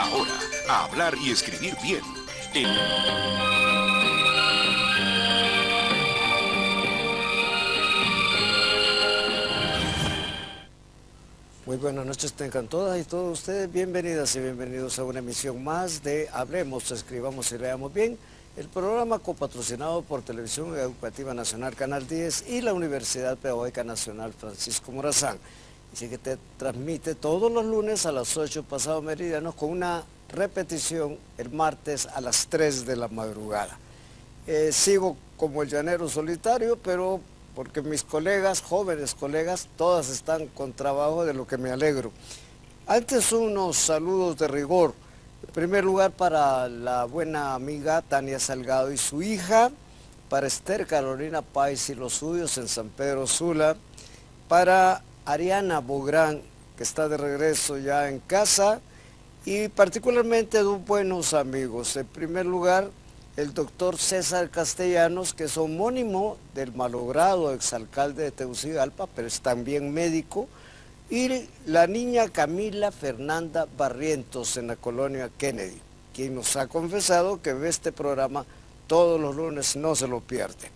Ahora, a hablar y escribir bien. Muy buenas noches tengan todas y todos ustedes, bienvenidas y bienvenidos a una emisión más de Hablemos, Escribamos y Leamos Bien, el programa copatrocinado por Televisión Educativa Nacional Canal 10 y la Universidad Pedagógica Nacional Francisco Morazán. Así que te transmite todos los lunes a las 8 pasado meridianos con una repetición el martes a las 3 de la madrugada. Sigo como el llanero solitario, pero porque mis colegas, jóvenes colegas, todas están con trabajo, de lo que me alegro. Antes unos saludos de rigor. En primer lugar para la buena amiga Tania Salgado y su hija, para Esther Carolina Páez y los suyos en San Pedro Sula, para Ariana Bográn, que está de regreso ya en casa, y particularmente dos buenos amigos. En primer lugar, el doctor César Castellanos, que es homónimo del malogrado exalcalde de Tegucigalpa, pero es también médico, y la niña Camila Fernanda Barrientos en la colonia Kennedy, quien nos ha confesado que ve este programa todos los lunes, no se lo pierde.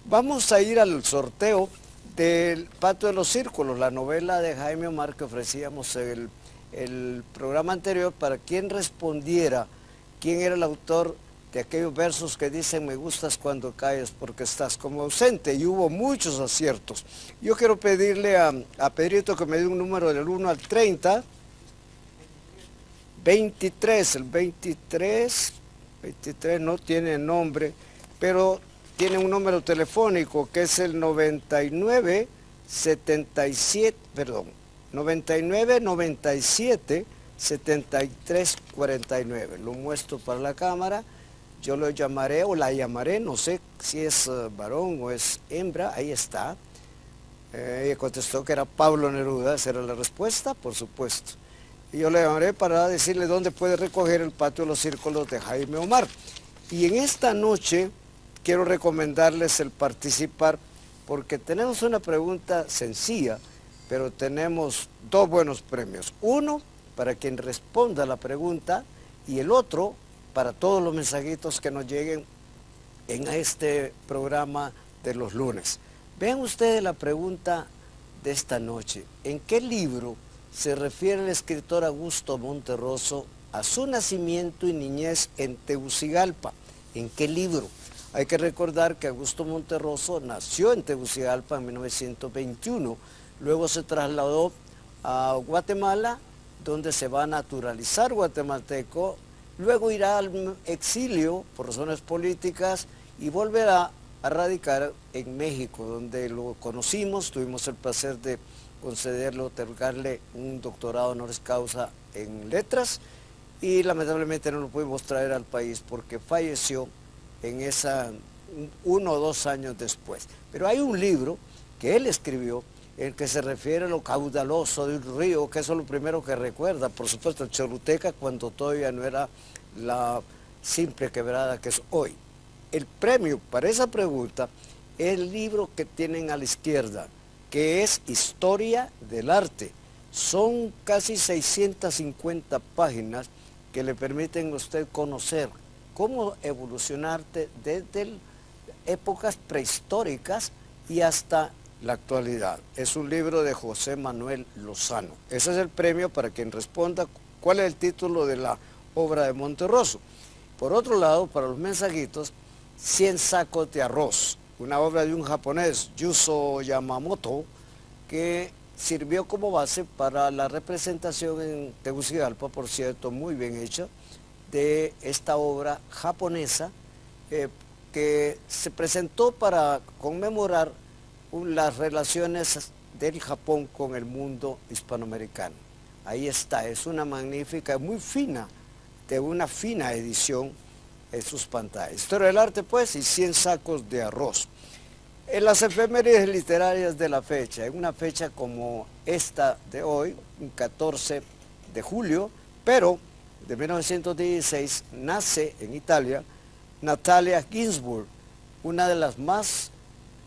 Vamos a ir al sorteo del Patio de los Círculos, la novela de Jaime Omar que ofrecíamos en el programa anterior, para quien respondiera quién era el autor de aquellos versos que dicen me gustas cuando calles porque estás como ausente, y hubo muchos aciertos. Yo quiero pedirle a Pedrito que me dé un número del 1 al 30, 23, el 23 no tiene nombre, pero tiene un número telefónico que es el 99 97 73 49. Lo muestro para la cámara. Yo lo llamaré o la llamaré, no sé si es varón o es hembra, ahí está. Ella contestó que era Pablo Neruda, esa era la respuesta, por supuesto. Y yo le llamaré para decirle dónde puede recoger el Patio de los Círculos de Jaime Omar. Y en esta noche quiero recomendarles el participar, porque tenemos una pregunta sencilla, pero tenemos dos buenos premios. Uno, para quien responda a la pregunta, y el otro, para todos los mensajitos que nos lleguen en este programa de los lunes. Vean ustedes la pregunta de esta noche. ¿En qué libro se refiere el escritor Augusto Monterroso a su nacimiento y niñez en Tegucigalpa? ¿En qué libro? Hay que recordar que Augusto Monterroso nació en Tegucigalpa en 1921, luego se trasladó a Guatemala, donde se va a naturalizar guatemalteco. Luego irá al exilio por razones políticas y volverá a radicar en México, donde lo conocimos, tuvimos el placer de concederle, otorgarle un doctorado honoris causa en letras, y lamentablemente no lo pudimos traer al país porque falleció en 1 o 2 años después. Pero hay un libro que él escribió, el que se refiere a lo caudaloso del río, que eso es lo primero que recuerda, por supuesto, el Choluteca, cuando todavía no era la simple quebrada que es hoy. El premio para esa pregunta es el libro que tienen a la izquierda, que es Historia del Arte. Son casi 650 páginas que le permiten a usted conocer cómo evolucionarte desde épocas prehistóricas y hasta la actualidad. Es un libro de José Manuel Lozano. Ese es el premio para quien responda cuál es el título de la obra de Monterroso. Por otro lado, para los mensajitos, 100 sacos de arroz, una obra de un japonés, Yuzo Yamamoto, que sirvió como base para la representación en Tegucigalpa, por cierto, muy bien hecha, de esta obra japonesa que se presentó para conmemorar las relaciones del Japón con el mundo hispanoamericano. Ahí está, es una magnífica, muy fina, de una fina edición en sus pantallas. Historia del Arte, pues, y 100 sacos de arroz. En las efemérides literarias de la fecha, en una fecha como esta de hoy, un 14 de julio, pero de 1916, nace en Italia Natalia Ginzburg, una de las más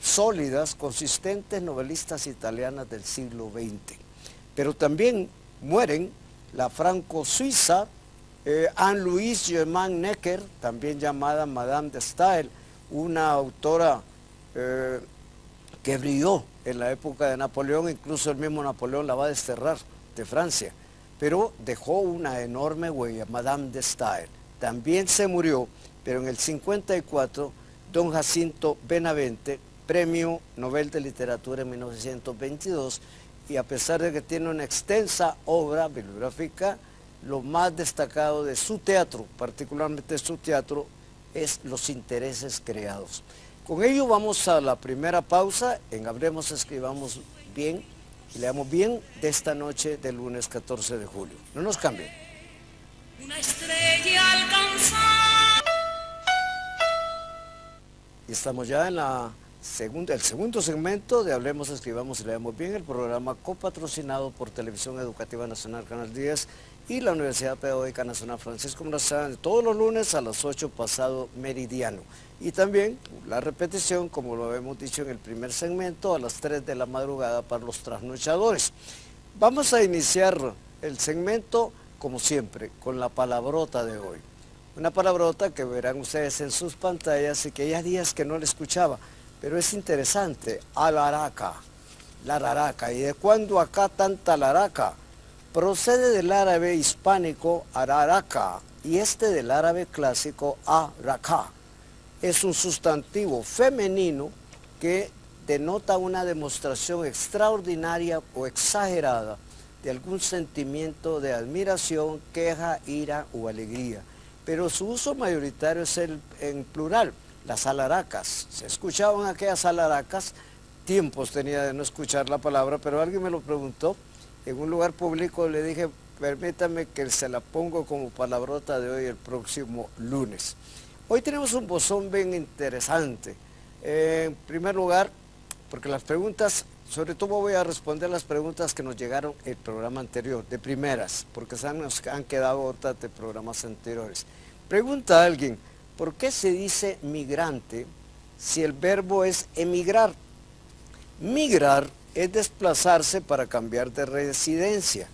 sólidas, consistentes novelistas italianas del siglo XX. Pero también mueren la franco-suiza Anne-Louise Germain Necker, también llamada Madame de Staël, una autora que brilló en la época de Napoleón, incluso el mismo Napoleón la va a desterrar de Francia, pero dejó una enorme huella, Madame de Staël. También se murió, pero en el 54, don Jacinto Benavente, Premio Nobel de Literatura en 1922, y a pesar de que tiene una extensa obra bibliográfica, lo más destacado de su teatro, particularmente su teatro, es los intereses creados. Con ello vamos a la primera pausa en Hablemos, Escribamos Bien y leamos bien de esta noche del lunes 14 de julio. No nos cambien. Una estrella alcanzar. Y estamos ya en el segundo segmento de Hablemos, Escribamos y Leamos Bien, el programa copatrocinado por Televisión Educativa Nacional Canal 10 y la Universidad Pedagógica Nacional Francisco Morazán, todos los lunes a las 8 pasado meridiano. Y también la repetición, como lo hemos dicho en el primer segmento, a las 3 de la madrugada para los trasnochadores. Vamos a iniciar el segmento, como siempre, con la palabrota de hoy. Una palabrota que verán ustedes en sus pantallas y que ya días que no la escuchaba, pero es interesante, alaraca, la raraca. ¿Y de cuándo acá tanta laraca? Procede del árabe hispánico araraca y del árabe clásico araka. Es un sustantivo femenino que denota una demostración extraordinaria o exagerada de algún sentimiento de admiración, queja, ira o alegría. Pero su uso mayoritario es en plural, las alaracas. Se escuchaban aquellas alaracas, tiempos tenía de no escuchar la palabra, pero alguien me lo preguntó. En un lugar público le dije, permítame que se la pongo como palabrota de hoy el próximo lunes. Hoy tenemos un bozón bien interesante. En primer lugar, porque las preguntas, sobre todo voy a responder las preguntas que nos llegaron el programa anterior, de primeras, porque nos han quedado otras de programas anteriores. Pregunta a alguien, ¿por qué se dice migrante si el verbo es emigrar? Migrar es desplazarse para cambiar de residencia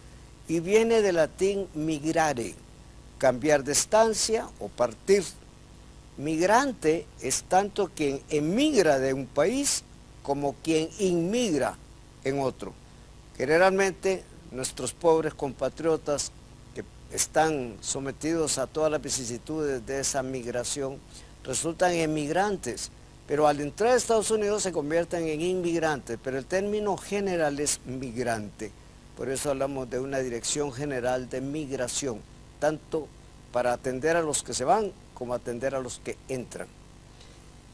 y viene del latín migrare, cambiar de estancia o partir. Migrante es tanto quien emigra de un país como quien inmigra en otro. Generalmente nuestros pobres compatriotas que están sometidos a todas las vicisitudes de esa migración resultan emigrantes, pero al entrar a Estados Unidos se convierten en inmigrantes, pero el término general es migrante. Por eso hablamos de una dirección general de migración, tanto para atender a los que se van como atender a los que entran.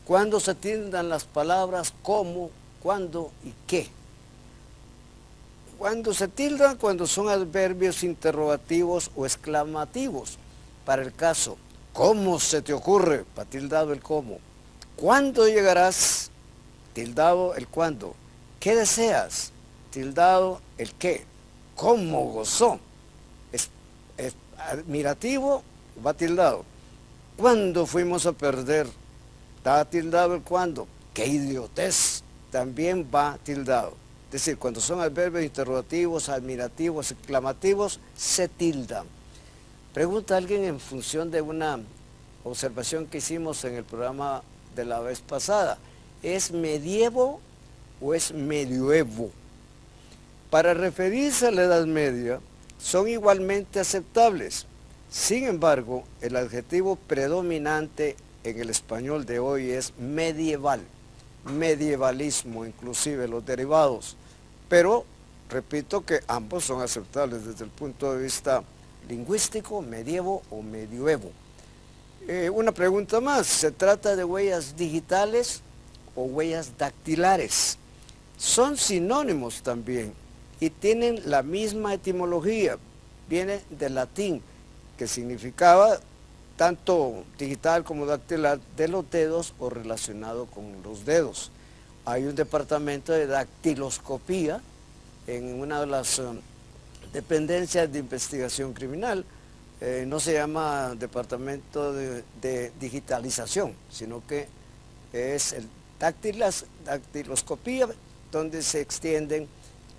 ¿Cuándo se tildan las palabras cómo, cuándo y qué? Cuando se tildan, cuando son adverbios interrogativos o exclamativos. Para el caso, ¿cómo se te ocurre? Va tildado el cómo. ¿Cuándo llegarás? Tildado el cuándo. ¿Qué deseas? Tildado el qué. ¿Cómo gozó? Es admirativo, va tildado. ¿Cuándo fuimos a perder? Está tildado el cuándo. ¡Qué idiotez! También va tildado. Es decir, cuando son adverbios interrogativos, admirativos, exclamativos, se tildan. Pregunta a alguien en función de una observación que hicimos en el programa de la vez pasada. ¿Es medievo o es medioevo? Para referirse a la Edad Media, son igualmente aceptables. Sin embargo, el adjetivo predominante en el español de hoy es medieval, medievalismo, inclusive los derivados. Pero, repito que ambos son aceptables desde el punto de vista lingüístico, medievo o medioevo. Una pregunta más, ¿se trata de huellas digitales o huellas dactilares? Son sinónimos también y tienen la misma etimología, viene del latín, que significaba tanto digital como dactilar, de los dedos o relacionado con los dedos. Hay un departamento de dactiloscopía en una de las dependencias de investigación criminal. No se llama departamento de digitalización, sino que es el dactiloscopía, donde se extienden,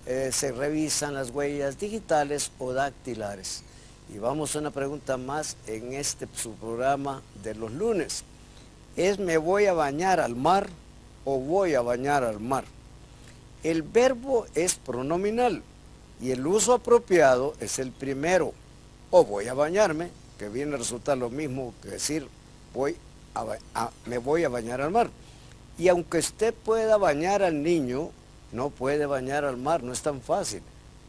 se revisan las huellas digitales o dactilares. Y vamos a una pregunta más en este su programa de los lunes. ¿Es me voy a bañar al mar o voy a bañar al mar? El verbo es pronominal y el uso apropiado es el primero. O voy a bañarme, que viene a resultar lo mismo que decir me voy a bañar al mar. Y aunque usted pueda bañar al niño, no puede bañar al mar, no es tan fácil.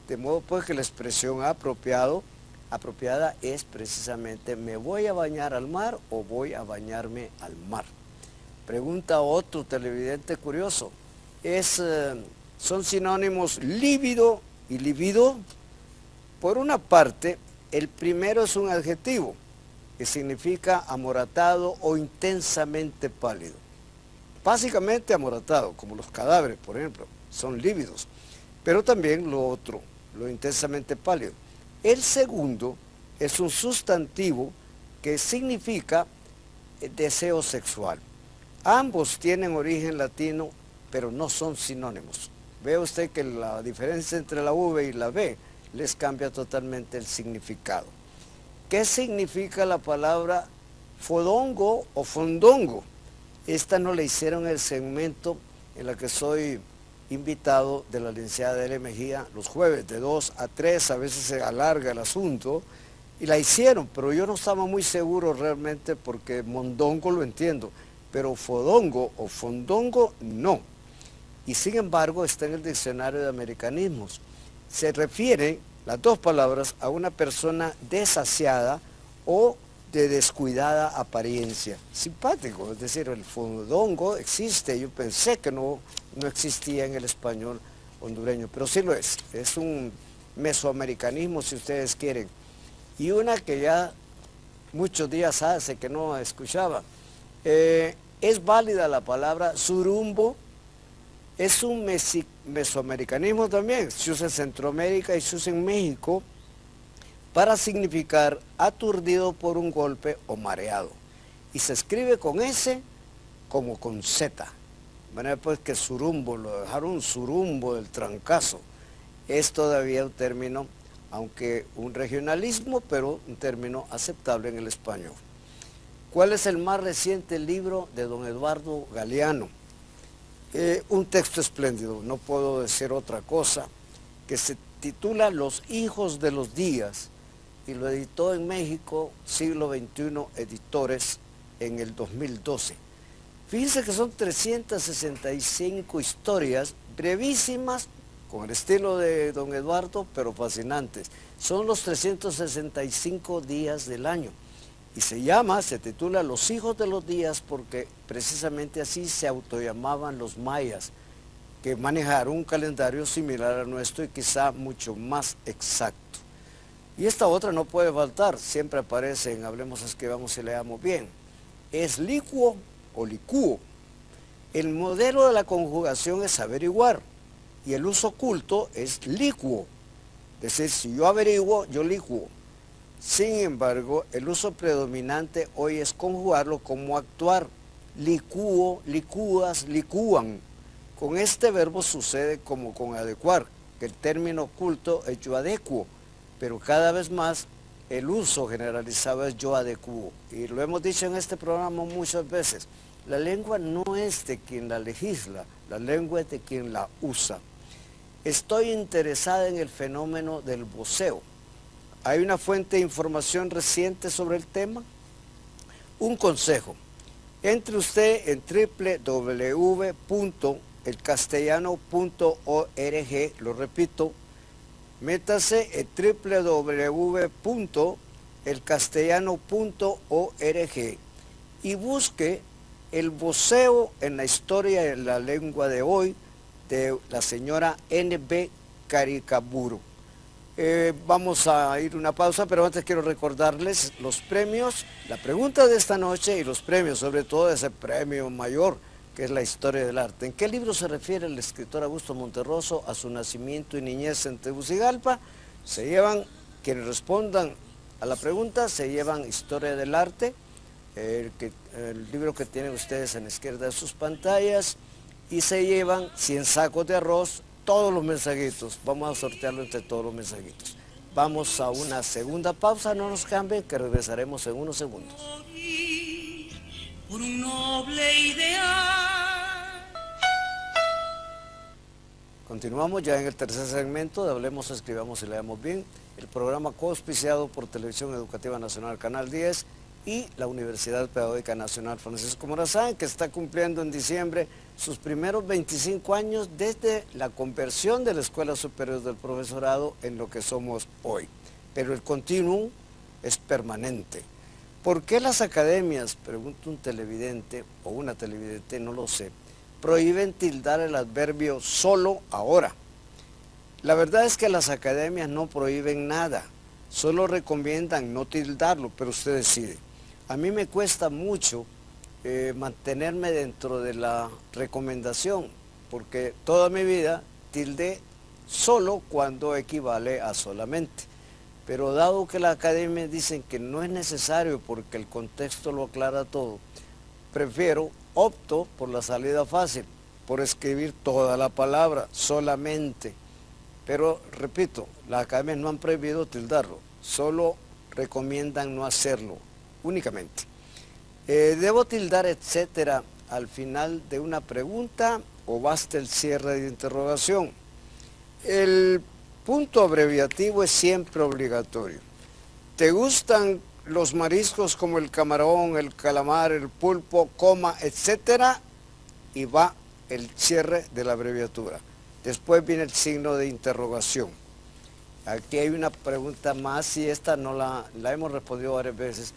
De modo pues que la expresión apropiada es precisamente me voy a bañar al mar o voy a bañarme al mar. Pregunta otro televidente curioso, ¿son sinónimos lívido y libido? Por una parte, el primero es un adjetivo que significa amoratado o intensamente pálido. Básicamente amoratado, como los cadáveres, por ejemplo, son lívidos. Pero también lo otro, lo intensamente pálido. El segundo es un sustantivo que significa deseo sexual. Ambos tienen origen latino, pero no son sinónimos. Ve usted que la diferencia entre la V y la B les cambia totalmente el significado. ¿Qué significa la palabra fodongo o fondongo? Esta no la hicieron el segmento en la que soy invitado de la licenciada Delia Mejía los jueves de 2 a 3, a veces se alarga el asunto, y la hicieron, pero yo no estaba muy seguro realmente porque mondongo lo entiendo, pero fodongo o fondongo no. Y sin embargo está en el diccionario de americanismos. Se refiere, las dos palabras, a una persona desasiada o de descuidada apariencia. Simpático, es decir, el fodongo existe, yo pensé que no existía en el español hondureño, pero sí lo es un mesoamericanismo si ustedes quieren. Y una que ya muchos días hace que no escuchaba, es válida la palabra surumbo, es un mesoamericanismo también, se usa en Centroamérica y se usa en México para significar aturdido por un golpe o mareado. Y se escribe con S como con Z. De manera pues que surumbo, lo dejaron surumbo del trancazo. Es todavía un término, aunque un regionalismo, pero un término aceptable en el español. ¿Cuál es el más reciente libro de don Eduardo Galeano? Un texto espléndido, no puedo decir otra cosa, que se titula Los hijos de los días, y lo editó en México, Siglo XXI Editores, en el 2012. Fíjense que son 365 historias brevísimas, con el estilo de don Eduardo, pero fascinantes. Son los 365 días del año. Y se titula Los hijos de los días, porque precisamente así se autollamaban los mayas, que manejaron un calendario similar al nuestro y quizá mucho más exacto. Y esta otra no puede faltar, siempre aparece en Hablemos, Escribamos y Leamos Bien. Es licuo o licúo. El modelo de la conjugación es averiguar y el uso oculto es licuo. Es decir, si yo averiguo, yo licuo. Sin embargo, el uso predominante hoy es conjugarlo como actuar. Licúo, licúas, licúan. Con este verbo sucede como con adecuar, que el término oculto es yo adecuo, pero cada vez más el uso generalizado es yo adecuo. Y lo hemos dicho en este programa muchas veces, la lengua no es de quien la legisla, la lengua es de quien la usa. Estoy interesada en el fenómeno del voceo. ¿Hay una fuente de información reciente sobre el tema? Un consejo, entre usted en www.elcastellano.org, lo repito, métase en www.elcastellano.org y busque el voceo en la historia de la lengua de hoy de la señora N.B. Caricaburu. Vamos a ir a una pausa, pero antes quiero recordarles los premios, la pregunta de esta noche y los premios, sobre todo ese premio mayor que es la historia del arte. ¿En qué libro se refiere el escritor Augusto Monterroso a su nacimiento y niñez en Tegucigalpa? Se llevan, quienes respondan a la pregunta, se llevan Historia del Arte, el libro que tienen ustedes en la izquierda de sus pantallas, y se llevan 100 sacos de arroz, todos los mensajitos. Vamos a sortearlo entre todos los mensajitos. Vamos a una segunda pausa, no nos cambien, que regresaremos en unos segundos. Por un noble ideal. Continuamos ya en el tercer segmento de Hablemos, Escribamos y Leamos Bien, el programa coauspiciado por Televisión Educativa Nacional Canal 10 y la Universidad Pedagógica Nacional Francisco Morazán, que está cumpliendo en diciembre sus primeros 25 años desde la conversión de la Escuela Superior del Profesorado en lo que somos hoy. Pero el continuum es permanente. ¿Por qué las academias, pregunta un televidente o una televidente, no lo sé, prohíben tildar el adverbio solo ahora? La verdad es que las academias no prohíben nada, solo recomiendan no tildarlo, pero usted decide. A mí me cuesta mucho mantenerme dentro de la recomendación, porque toda mi vida tildé solo cuando equivale a solamente. Pero dado que la academia dicen que no es necesario porque el contexto lo aclara todo, opto por la salida fácil, por escribir toda la palabra, solamente. Pero repito, las academias no han prohibido tildarlo, solo recomiendan no hacerlo, únicamente. ¿Debo tildar etcétera al final de una pregunta o basta el cierre de interrogación? El punto abreviativo es siempre obligatorio. ¿Te gustan los mariscos como el camarón, el calamar, el pulpo, coma, etcétera? Y va el cierre de la abreviatura. Después viene el signo de interrogación. Aquí hay una pregunta más y esta no la hemos respondido varias veces.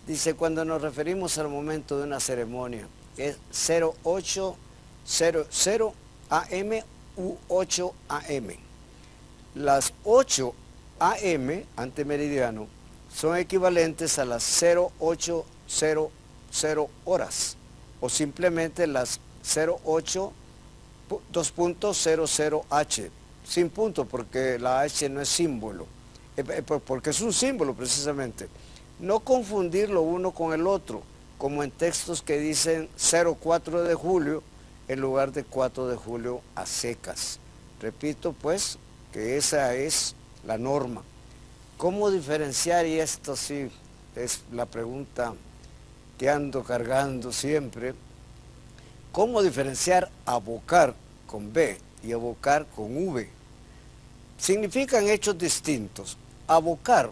Dice, cuando nos referimos al momento de una ceremonia, ¿es 0800 AM u 8 AM? Las 8 AM, antemeridiano, son equivalentes a las 0800 horas, o simplemente las 08.00H, sin punto, porque la H no es símbolo, porque es un símbolo precisamente. No confundir lo uno con el otro, como en textos que dicen 04 de julio en lugar de 4 de julio a secas. Repito pues que esa es la norma. ¿Cómo diferenciar? Y esto sí es la pregunta que ando cargando siempre. ¿Cómo diferenciar abocar con B y abocar con V? Significan hechos distintos. Abocar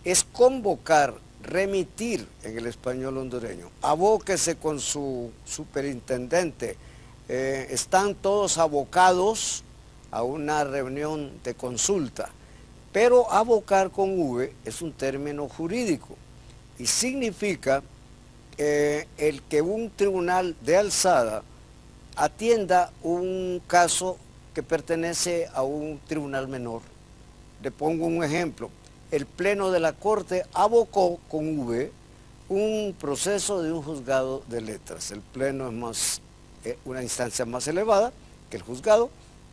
es convocar, remitir en el español hondureño. Abóquese con su superintendente. Están todos abocados a una reunión de consulta. Pero abocar con V es un término jurídico y significa el que un tribunal de alzada atienda un caso que pertenece a un tribunal menor. Le pongo un ejemplo. El Pleno de la Corte abocó con V un proceso de un juzgado de letras. El Pleno es más, una instancia más elevada que el juzgado,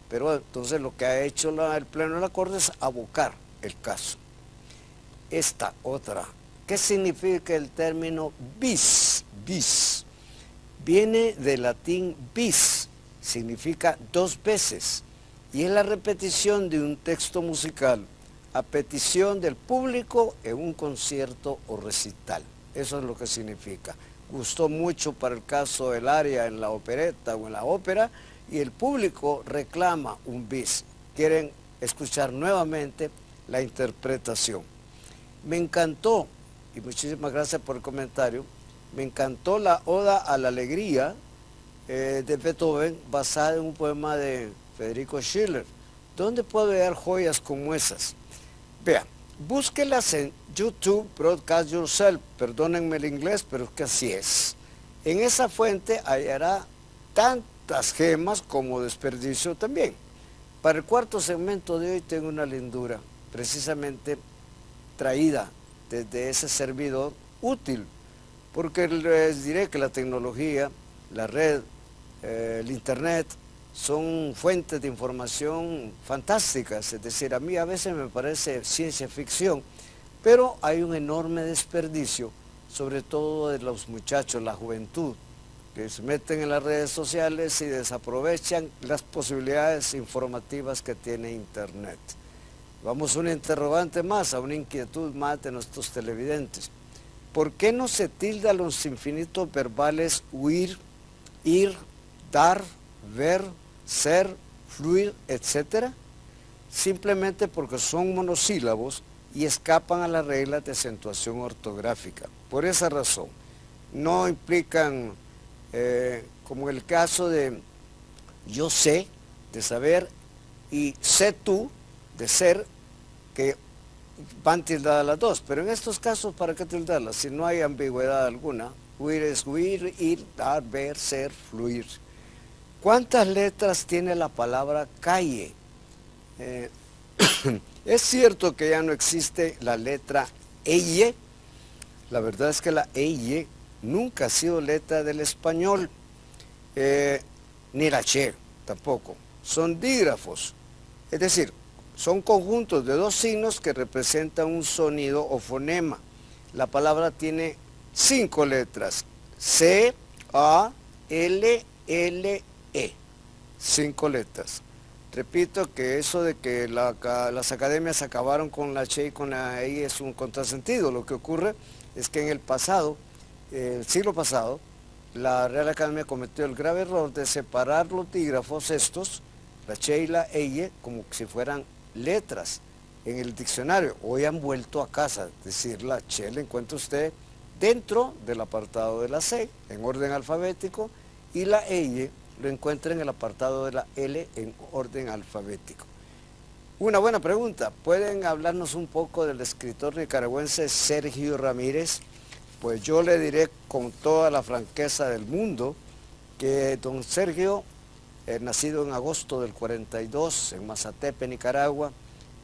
pero entonces lo que ha hecho el Pleno de la Corte es abocar el caso. Esta otra, ¿qué significa el término bis? Bis viene del latín bis, significa dos veces, y es la repetición de un texto musical a petición del público en un concierto o recital. Eso es lo que significa. Gustó mucho para el caso del aria en la opereta o en la ópera y el público reclama un bis. Quieren escuchar nuevamente la interpretación. Me encantó, y muchísimas gracias por el comentario, me encantó la Oda a la Alegría de Beethoven basada en un poema de Federico Schiller. ¿Dónde puedo hallar joyas como esas? Vean, búsquelas en YouTube, Broadcast Yourself, perdónenme el inglés, pero es que así es. En esa fuente hallará tantas gemas como desperdicio también. Para el cuarto segmento de hoy tengo una lindura, precisamente traída desde ese servidor útil, porque les diré que la tecnología, la red, el internet, son fuentes de información fantásticas, es decir, a mí a veces me parece ciencia ficción, pero hay un enorme desperdicio, sobre todo de los muchachos, la juventud, que se meten en las redes sociales y desaprovechan las posibilidades informativas que tiene internet. Vamos a una interrogante más, a una inquietud más de nuestros televidentes. ¿Por qué no se tilda los infinitos verbales huir, ir, dar, ver, ser, fluir, etcétera? Simplemente porque son monosílabos y escapan a las reglas de acentuación ortográfica. Por esa razón, no implican, como el caso de yo sé, de saber, y sé tú, de ser, que van tildadas las dos. Pero en estos casos, ¿para qué tildarlas? Si no hay ambigüedad alguna, huir es huir, ir, dar, ver, ser, fluir. ¿Cuántas letras tiene la palabra calle? Es cierto que ya no existe la letra EY. La verdad es que la EY nunca ha sido letra del español, ni la che tampoco. Son dígrafos, es decir, son conjuntos de dos signos que representan un sonido o fonema. La palabra tiene 5 letras: C, A, L, L, E. 5 letras. Repito que eso de que las academias acabaron con la che y con la EY es un contrasentido. Lo que ocurre es que en el pasado, el siglo pasado, la Real Academia cometió el grave error de separar los dígrafos estos, la che y la EY, como si fueran letras en el diccionario. Hoy han vuelto a casa, es decir, la che la encuentra usted dentro del apartado de la C, en orden alfabético, y la EY lo encuentra en el apartado de la L en orden alfabético. Una buena pregunta, ¿pueden hablarnos un poco del escritor nicaragüense Sergio Ramírez? Pues yo le diré con toda la franqueza del mundo que don Sergio, nacido en agosto del 42 en Mazatepe, Nicaragua,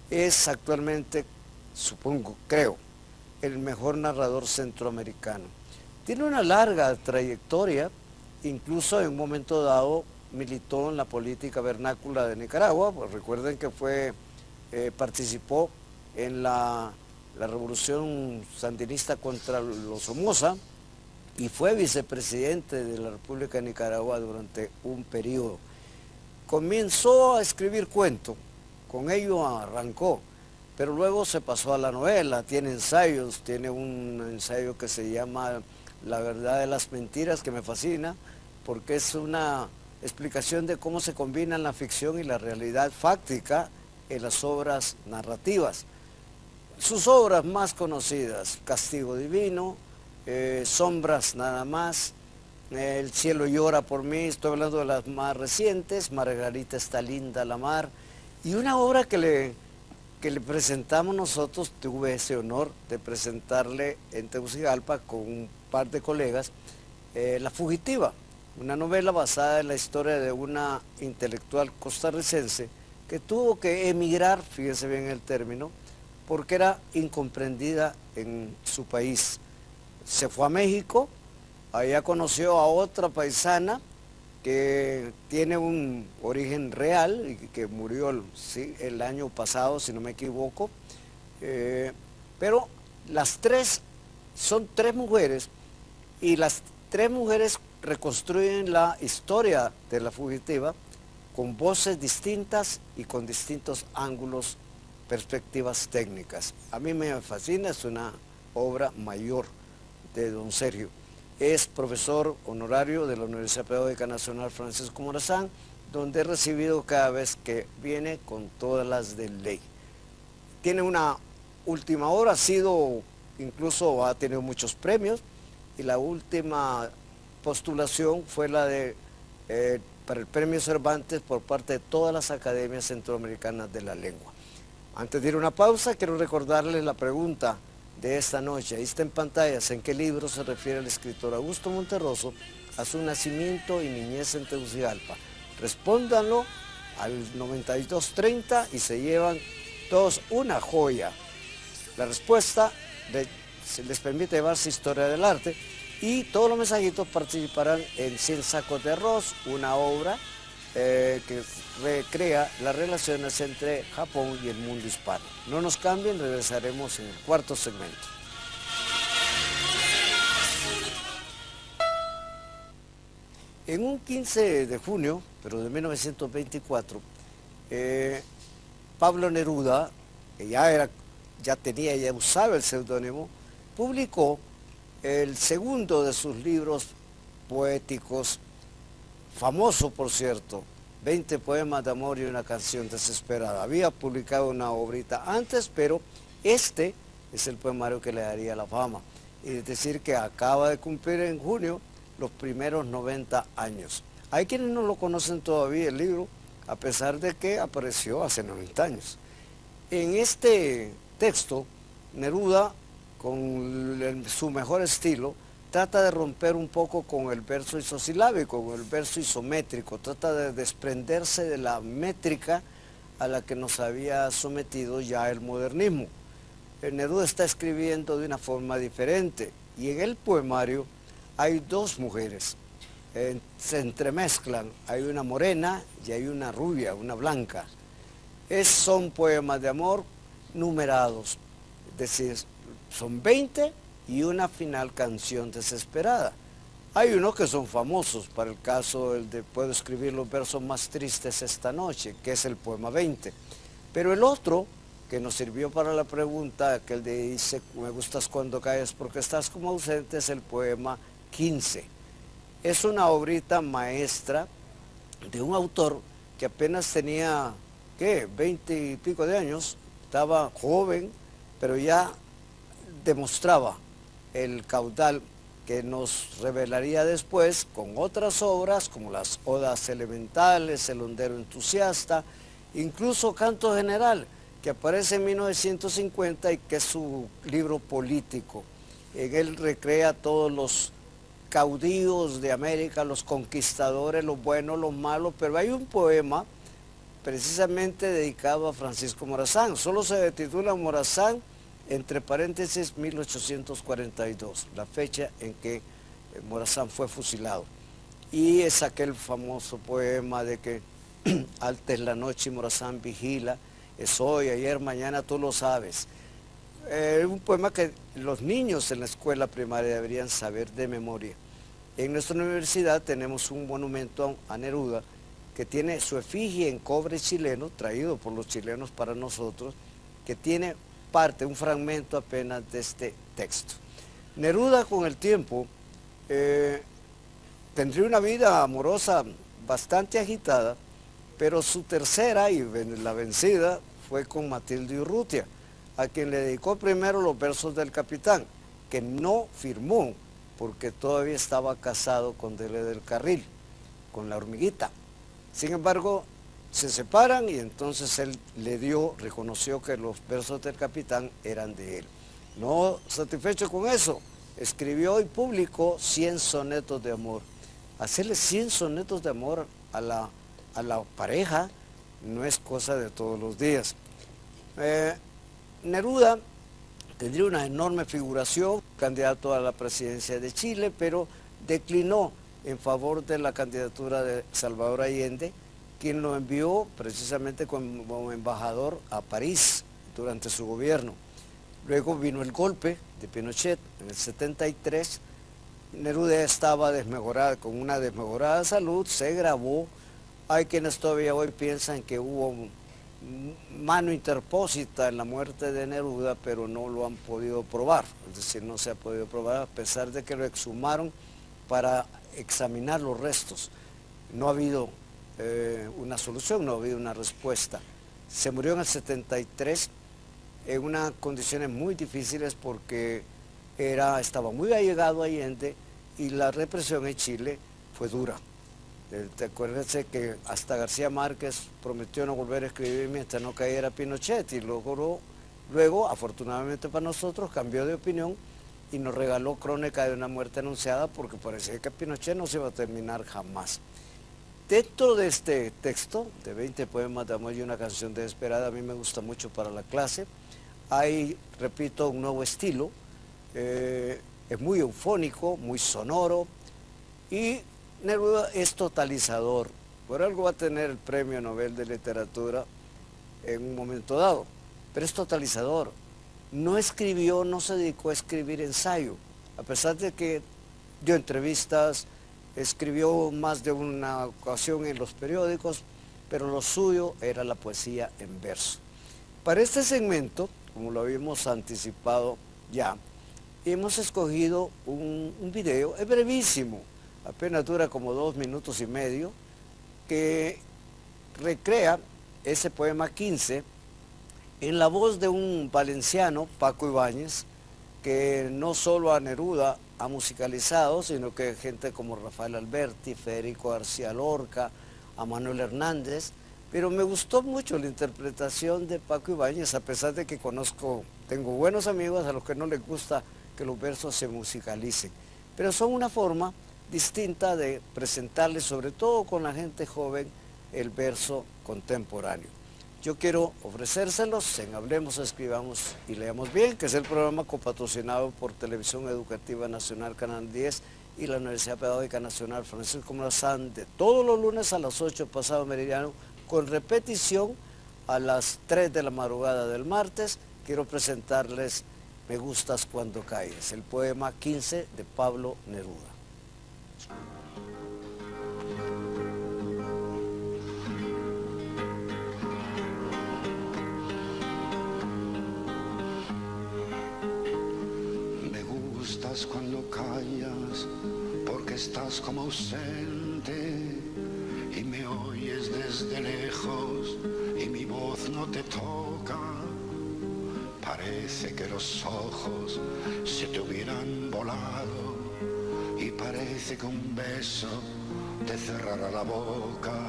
es actualmente, supongo, creo, el mejor narrador centroamericano. Tiene una larga trayectoria. Incluso en un momento dado militó en la política vernácula de Nicaragua, pues recuerden que participó en la revolución sandinista contra los Somoza y fue vicepresidente de la República de Nicaragua durante un periodo. Comenzó a escribir cuentos, con ello arrancó, pero luego se pasó a la novela, tiene ensayos, tiene un ensayo que se llama La verdad de las mentiras, que me fascina, porque es una explicación de cómo se combinan la ficción y la realidad fáctica en las obras narrativas. Sus obras más conocidas: Castigo Divino, Sombras nada más, El cielo llora por mí, estoy hablando de las más recientes, Margarita está linda la mar, y una obra que le presentamos nosotros, tuve ese honor de presentarle en Tegucigalpa con un par de colegas, La fugitiva, una novela basada en la historia de una intelectual costarricense que tuvo que emigrar, fíjense bien el término, porque era incomprendida en su país. Se fue a México, allá conoció a otra paisana que tiene un origen real y que murió el año pasado, si no me equivoco, pero las tres son 3 mujeres y las 3 mujeres reconstruyen la historia de la fugitiva con voces distintas y con distintos ángulos, perspectivas técnicas. A mí me fascina, es una obra mayor de don Sergio. Es profesor honorario de la Universidad Pedagógica Nacional Francisco Morazán, donde he recibido cada vez que viene con todas las de ley. Tiene una última obra, incluso ha tenido muchos premios, y la última postulación fue la para el Premio Cervantes por parte de todas las academias centroamericanas de la lengua. Antes de ir a una pausa, quiero recordarles la pregunta de esta noche. Ahí está en pantallas: ¿en qué libro se refiere el escritor Augusto Monterroso a su nacimiento y niñez en Tegucigalpa? Respóndanlo al 9230 y se llevan todos una joya. La respuesta les permite llevarse Historia del Arte, y todos los mensajitos participarán en 100 sacos de arroz, una obra que recrea las relaciones entre Japón y el mundo hispano. No nos cambien, regresaremos en el cuarto segmento. En un 15 de junio, pero de 1924, Pablo Neruda que ya usaba el seudónimo, publicó el segundo de sus libros poéticos, famoso por cierto, 20 poemas de amor y una canción desesperada. Había publicado una obrita antes, pero este es el poemario que le daría la fama. Es decir, que acaba de cumplir en junio los primeros 90 años. Hay quienes no lo conocen todavía el libro, a pesar de que apareció hace 90 años. En este texto, Neruda, con su mejor estilo, trata de romper un poco con el verso isosilábico, con el verso isométrico, trata de desprenderse de la métrica a la que nos había sometido ya el modernismo. Neruda está escribiendo de una forma diferente y en el poemario hay dos mujeres, se entremezclan, hay una morena y hay una rubia, una blanca. Son poemas de amor numerados, es decir, son 20 y una final canción desesperada. Hay unos que son famosos, para el caso el de Puedo escribir los versos más tristes esta noche, que es el poema 20. Pero el otro, que nos sirvió para la pregunta, que el de dice, me gustas cuando callas porque estás como ausente, es el poema 15. Es una obrita maestra de un autor que apenas tenía, ¿qué?, 20 y pico de años, estaba joven, pero ya demostraba el caudal que nos revelaría después con otras obras como las Odas Elementales, El Hondero Entusiasta, incluso Canto General, que aparece en 1950 y que es su libro político. En él recrea todos los caudillos de América, los conquistadores, los buenos, los malos, pero hay un poema precisamente dedicado a Francisco Morazán, solo se titula Morazán, entre paréntesis 1842, la fecha en que Morazán fue fusilado. Y es aquel famoso poema de que alta es la noche y Morazán vigila, es hoy, ayer, mañana, tú lo sabes. Un poema que los niños en la escuela primaria deberían saber de memoria. En nuestra universidad tenemos un monumento a Neruda que tiene su efigie en cobre chileno, traído por los chilenos para nosotros, que tiene un fragmento apenas de este texto. Neruda con el tiempo tendría una vida amorosa bastante agitada, pero su tercera y la vencida fue con Matilde Urrutia, a quien le dedicó primero los versos del Capitán, que no firmó porque todavía estaba casado con Dele del Carril, con la hormiguita. Sin embargo, se separan y entonces él reconoció que los versos del Capitán eran de él. No satisfecho con eso, escribió y publicó 100 sonetos de amor. Hacerle 100 sonetos de amor a la pareja no es cosa de todos los días. Neruda tendría una enorme figuración, candidato a la presidencia de Chile, pero declinó en favor de la candidatura de Salvador Allende, quien lo envió precisamente como embajador a París durante su gobierno. Luego vino el golpe de Pinochet en el 73, Neruda estaba con una desmejorada salud, se grabó. Hay quienes todavía hoy piensan que hubo mano interpósita en la muerte de Neruda, pero no lo han podido probar, es decir, no se ha podido probar a pesar de que lo exhumaron para examinar los restos. No ha habido una solución, no ha habido una respuesta. Se murió en el 73 en unas condiciones muy difíciles porque estaba muy allegado a Allende y la represión en Chile fue dura. Acuérdense que hasta García Márquez prometió no volver a escribir mientras no cayera Pinochet y luego, afortunadamente para nosotros, cambió de opinión y nos regaló Crónica de una muerte anunciada porque parecía que Pinochet no se iba a terminar jamás. Dentro de este texto, de 20 poemas de amor y una canción desesperada, a mí me gusta mucho para la clase. Hay, repito, un nuevo estilo, es muy eufónico, muy sonoro y Neruda es totalizador. Por algo va a tener el Premio Nobel de Literatura en un momento dado, pero es totalizador. No escribió, no se dedicó a escribir ensayo, a pesar de que dio entrevistas, escribió más de una ocasión en los periódicos, pero lo suyo era la poesía en verso. Para este segmento, como lo habíamos anticipado ya, hemos escogido un video, es brevísimo, apenas dura como 2 minutos y medio, que recrea ese poema 15 en la voz de un valenciano, Paco Ibáñez, que no solo a Neruda ha musicalizado, sino que gente como Rafael Alberti, Federico García Lorca, a Manuel Hernández, pero me gustó mucho la interpretación de Paco Ibáñez, a pesar de que tengo buenos amigos a los que no les gusta que los versos se musicalicen, pero son una forma distinta de presentarles, sobre todo con la gente joven, el verso contemporáneo. Yo quiero ofrecérselos en Hablemos, Escribamos y Leamos Bien, que es el programa copatrocinado por Televisión Educativa Nacional Canal 10 y la Universidad Pedagógica Nacional Francisco Morazán, de todos los lunes a las 8 pasado meridiano, con repetición a las 3 de la madrugada del martes. Quiero presentarles Me gustas cuando caes, el poema 15 de Pablo Neruda. Me gustas cuando callas, porque estás como ausente y me oyes desde lejos y mi voz no te toca. Parece que los ojos se te hubieran volado y parece que un beso te cerrará la boca.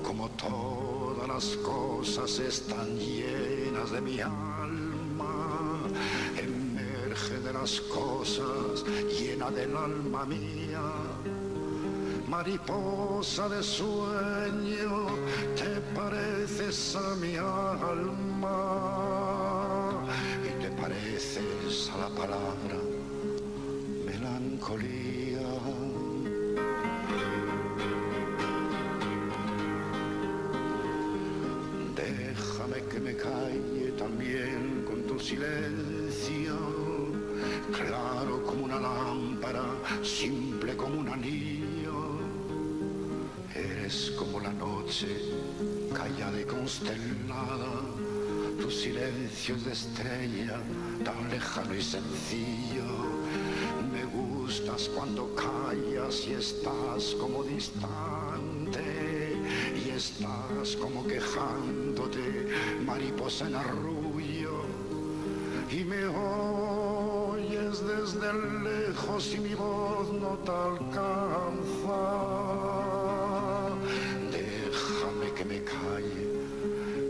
Como todas las cosas están llenas de mi alma, emerge de las cosas llena del alma mía. Mariposa de sueño, te pareces a mi alma y te pareces a la palabra melancolía. Déjame que me calle también con tu silencio, claro como una lámpara, simple como un anillo. Eres como la noche, callada y constelada, tu silencio es de estrella, tan lejano y sencillo. Me gustas cuando callas y estás como distante, y estás como quejándote, mariposa en arrullo, y me oyes desde lejos y mi voz no te alcanza. Déjame que me calle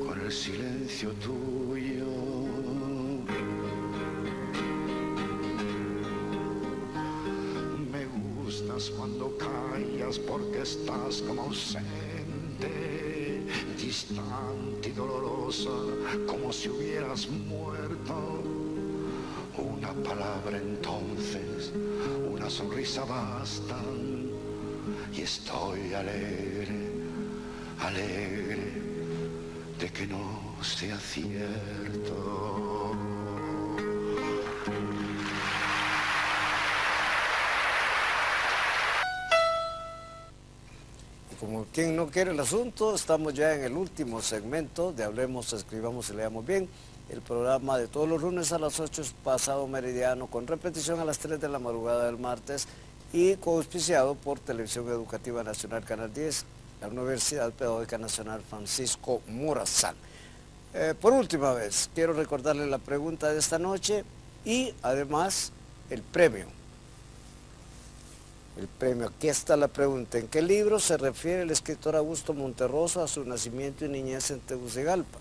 con el silencio tuyo. Me gustas cuando callas porque estás como ausente, distante y dolorosa, como si hubieras muerto. Una palabra entonces, una sonrisa bastan, y estoy alegre, alegre de que no sea cierto. Como quien no quiere el asunto, estamos ya en el último segmento de Hablemos, Escribamos y Leamos Bien, el programa de todos los lunes a las 8 pasado meridiano, con repetición a las 3 de la madrugada del martes y coauspiciado por Televisión Educativa Nacional Canal 10, la Universidad Pedagógica Nacional Francisco Morazán. Por última vez, quiero recordarles la pregunta de esta noche y además el premio. El premio, aquí está la pregunta. ¿En qué libro se refiere el escritor Augusto Monterroso a su nacimiento y niñez en Tegucigalpa?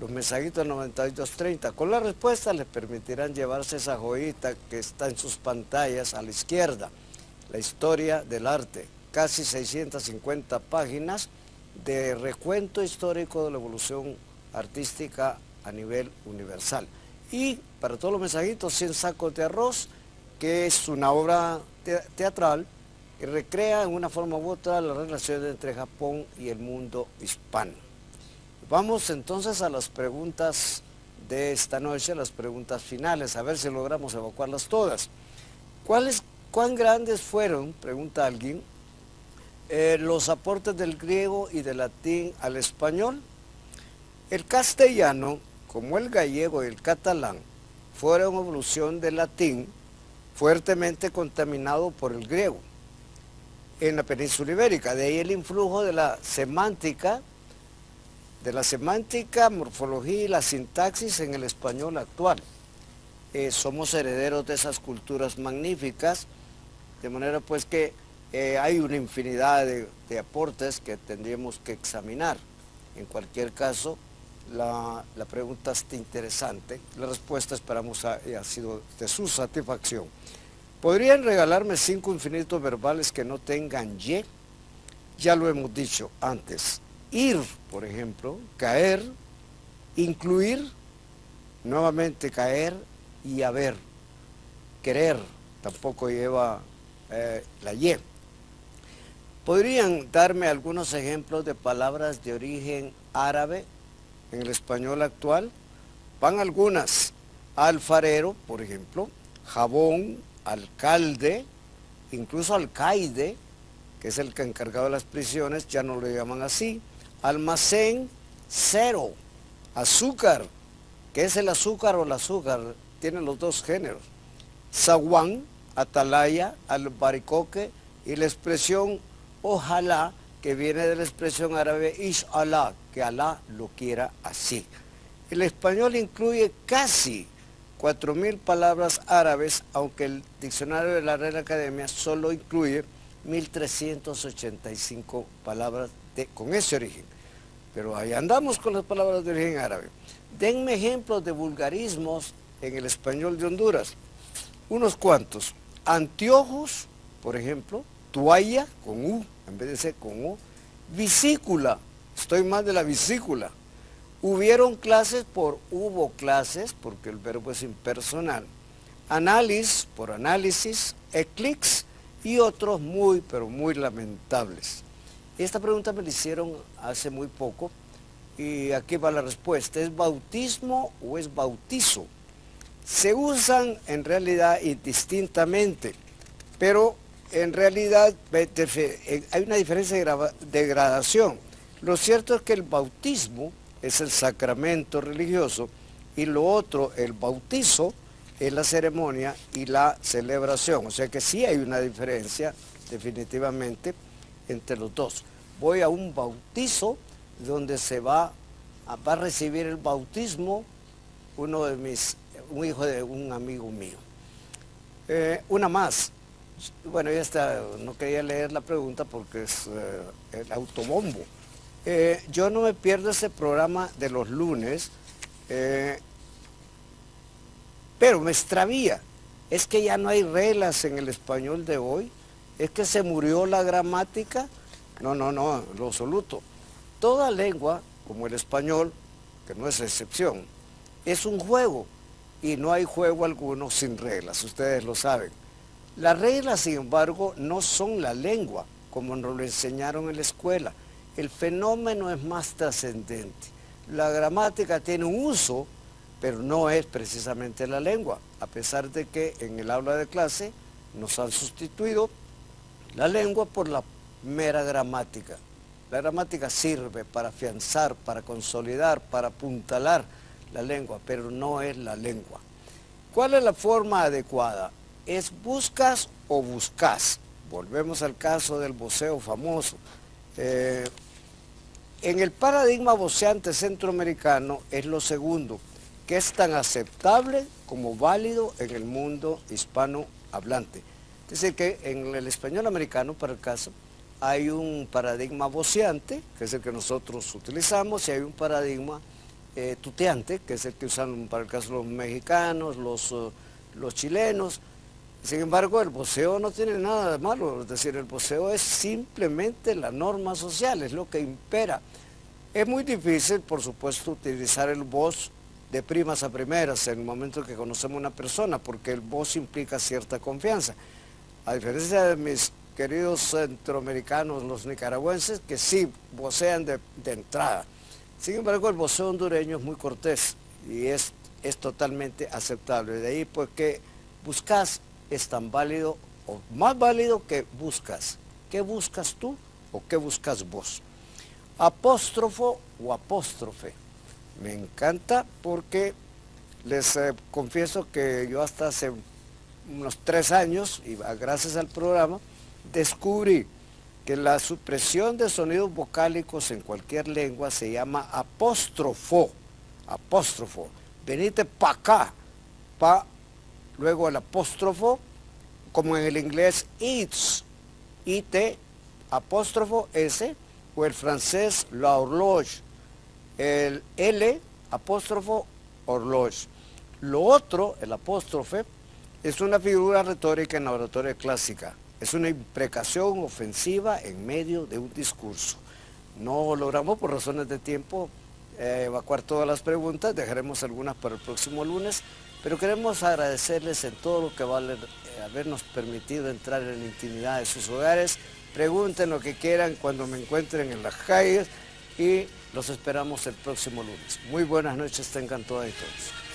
Los mensajitos del 9230. Con la respuesta les permitirán llevarse esa joyita que está en sus pantallas a la izquierda. La historia del arte. Casi 650 páginas de recuento histórico de la evolución artística a nivel universal. Y para todos los mensajitos, 100 sacos de arroz, que es una obra teatral que recrea en una forma u otra la relación entre Japón y el mundo hispano. Vamos entonces a las preguntas de esta noche, las preguntas finales, a ver si logramos evacuarlas todas. ¿Cuán grandes fueron, pregunta alguien, los aportes del griego y del latín al español? El castellano, como el gallego y el catalán, fueron evolución del latín fuertemente contaminado por el griego en la península ibérica. De ahí el influjo de la semántica, morfología y la sintaxis en el español actual. Somos herederos de esas culturas magníficas, de manera pues que hay una infinidad de aportes que tendríamos que examinar. En cualquier caso, la pregunta está interesante, la respuesta esperamos haya sido de su satisfacción. ¿Podrían regalarme 5 infinitos verbales que no tengan y? Ya lo hemos dicho antes. Ir, por ejemplo, caer, incluir, nuevamente caer y haber. Querer tampoco lleva la y. ¿Podrían darme algunos ejemplos de palabras de origen árabe en el español actual? Van algunas. Alfarero, por ejemplo, jabón, alcalde, incluso alcaide, que es el que encargado de las prisiones, ya no lo llaman así. Almacén, cero. Azúcar, ¿qué es el azúcar o el azúcar? Tiene los dos géneros. Zaguán, atalaya, albaricoque y la expresión ojalá, que viene de la expresión árabe inshallah, que Alá lo quiera así. El español incluye casi 4.000 palabras árabes, aunque el diccionario de la Real Academia solo incluye 1.385 palabras con ese origen. Pero ahí andamos con las palabras de origen árabe. Denme ejemplos de vulgarismos en el español de Honduras. Unos cuantos. Anteojos, por ejemplo, toalla, con U, en vez de ser con U. Vesícula, estoy más de la vesícula. Hubieron clases por hubo clases, porque el verbo es impersonal. Análisis por análisis, eclipse y otros muy, pero muy lamentables. Esta pregunta me la hicieron hace muy poco y aquí va la respuesta. ¿Es bautismo o es bautizo? Se usan en realidad indistintamente, pero en realidad hay una diferencia de gradación. Lo cierto es que el bautismo es el sacramento religioso y lo otro, el bautizo, es la ceremonia y la celebración. O sea que sí hay una diferencia definitivamente entre los dos. Voy a un bautizo donde se va a recibir el bautismo un hijo de un amigo mío. Una más. Bueno, ya está, no quería leer la pregunta porque es el autobombo. Yo no me pierdo ese programa de los lunes, pero me extravía. Es que ya no hay reglas en el español de hoy. Es que se murió la gramática. No, en lo absoluto. Toda lengua, como el español, que no es excepción, es un juego. Y no hay juego alguno sin reglas, ustedes lo saben. Las reglas, sin embargo, no son la lengua, como nos lo enseñaron en la escuela. El fenómeno es más trascendente. La gramática tiene un uso, pero no es precisamente la lengua, a pesar de que en el aula de clase nos han sustituido la lengua por la mera gramática. La gramática sirve para afianzar, para consolidar, para apuntalar la lengua, pero no es la lengua. ¿Cuál es la forma adecuada? ¿Es buscas o buscas? Volvemos al caso del voceo famoso. En el paradigma voceante centroamericano es lo segundo, que es tan aceptable como válido en el mundo hispanohablante. Es decir, que en el español americano, para el caso, hay un paradigma voceante, que es el que nosotros utilizamos, y hay un paradigma tuteante, que es el que usan para el caso los mexicanos, los chilenos. Sin embargo, el voceo no tiene nada de malo, es decir, el voceo es simplemente la norma social, es lo que impera. Es muy difícil, por supuesto, utilizar el vos de primas a primeras en el momento que conocemos a una persona, porque el vos implica cierta confianza. A diferencia de mis queridos centroamericanos, los nicaragüenses, que sí vocean de entrada. Sin embargo, el voceo hondureño es muy cortés y es totalmente aceptable. De ahí, pues, que buscas es tan válido o más válido que buscas. ¿Qué buscas tú o qué buscas vos? Apóstrofo o apóstrofe. Me encanta porque les confieso que yo hasta hace unos 3 años, y gracias al programa, descubrí que la supresión de sonidos vocálicos en cualquier lengua se llama apóstrofo. Apóstrofo. Venite pa' acá. Pa, luego el apóstrofo, como en el inglés it's, it, apóstrofo S, o el francés la horloge, el L, apóstrofo horloge. Lo otro, el apóstrofe, es una figura retórica en la oratoria clásica. Es una imprecación ofensiva en medio de un discurso. No logramos por razones de tiempo evacuar todas las preguntas, dejaremos algunas para el próximo lunes, pero queremos agradecerles en todo lo que vale habernos permitido entrar en la intimidad de sus hogares. Pregunten lo que quieran cuando me encuentren en las calles y los esperamos el próximo lunes. Muy buenas noches tengan todas y todos.